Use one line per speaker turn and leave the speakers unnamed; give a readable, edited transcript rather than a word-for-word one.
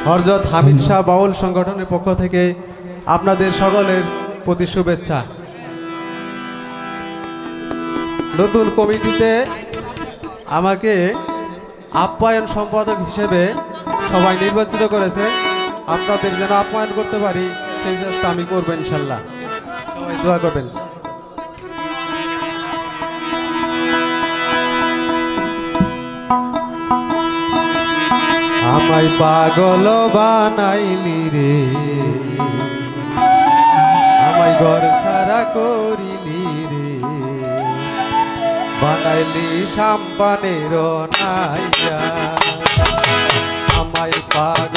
হযরত হামিদ শাহ বাউল সংগঠনের পক্ষ থেকে আপনাদের সকলের প্রতি শুভেচ্ছা। নতুন কমিটিতে আমাকে আপ্যায়ন সম্পাদক হিসেবে সবাই নির্বাচিত করেছে। আপনাদের যেন আপ্যায়ন করতে পারি সেই চেষ্টা আমি করব ইনশাল্লাহ। সবাই দোয়া করবেন। আমায় পাগল বানাইলি রে, আমায় ঘর সারা করিলি রে, বানাইলি সাম্পানের নাইয়া। আমায় পাগল